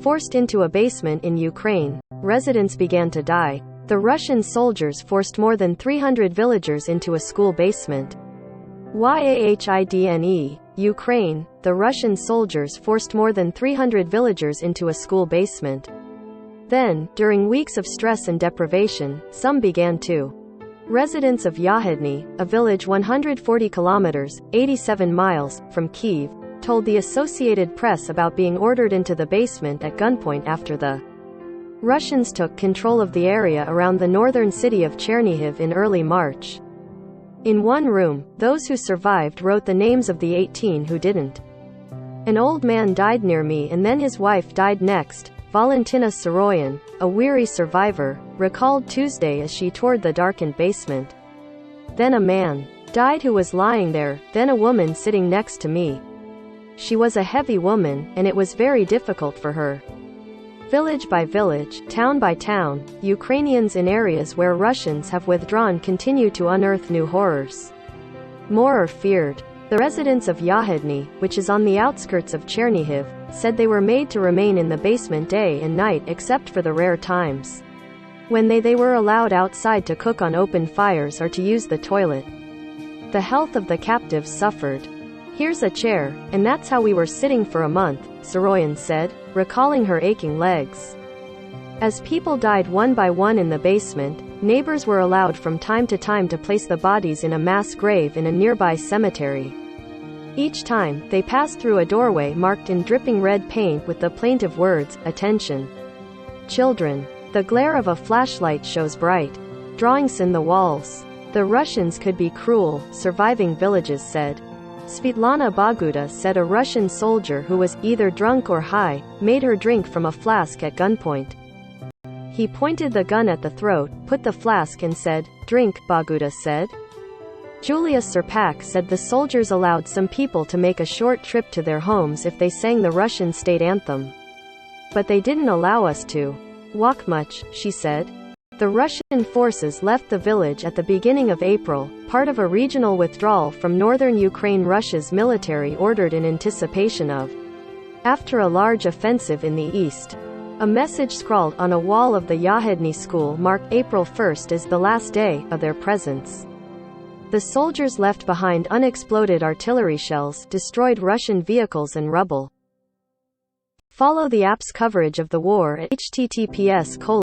Forced into a basement in Ukraine, residents began to die. The Russian soldiers forced more than 300 villagers into a school basement. Yahidne, Ukraine, the Russian soldiers forced more than 300 villagers into a school basement. Then, during weeks of stress and deprivation, some began to. Residents of Yahidne, a village 140 kilometers, 87 miles, from Kyiv, told the Associated Press about being ordered into the basement at gunpoint after the Russians took control of the area around the northern city of Chernihiv in early March. In one room, those who survived wrote the names of the 18 who didn't. An old man died near me and then his wife died next, Valentina Soroyan, a weary survivor, recalled Tuesday as she toured the darkened basement. Then a man died who was lying there, then a woman sitting next to me. She was a heavy woman, and it was very difficult for her. Village by village, town by town, Ukrainians in areas where Russians have withdrawn continue to unearth new horrors. More are feared. The residents of Yahidne, which is on the outskirts of Chernihiv, said they were made to remain in the basement day and night except for the rare times when they were allowed outside to cook on open fires or to use the toilet. The health of the captives suffered. "Here's a chair, and that's how we were sitting for a month," Soroyan said, recalling her aching legs. As people died one by one in the basement, neighbors were allowed from time to time to place the bodies in a mass grave in a nearby cemetery. Each time, they passed through a doorway marked in dripping red paint with the plaintive words, "Attention, children." The glare of a flashlight shows bright drawings in the walls. The Russians could be cruel, surviving villages said. Svetlana Boguda said a Russian soldier who was either drunk or high made her drink from a flask at gunpoint. He pointed the gun at the throat, put the flask and said, "Drink," Boguda said. Julia Serpak said the soldiers allowed some people to make a short trip to their homes if they sang the Russian state anthem. But they didn't allow us to walk much, she said. The Russian forces left the village at the beginning of April, part of a regional withdrawal from northern Ukraine Russia's military ordered in anticipation of after a large offensive in the east. A message scrawled on a wall of the Yahidne school marked April 1st as the last day of their presence. The soldiers left behind unexploded artillery shells, destroyed Russian vehicles and rubble. Follow the app's coverage of the war at https://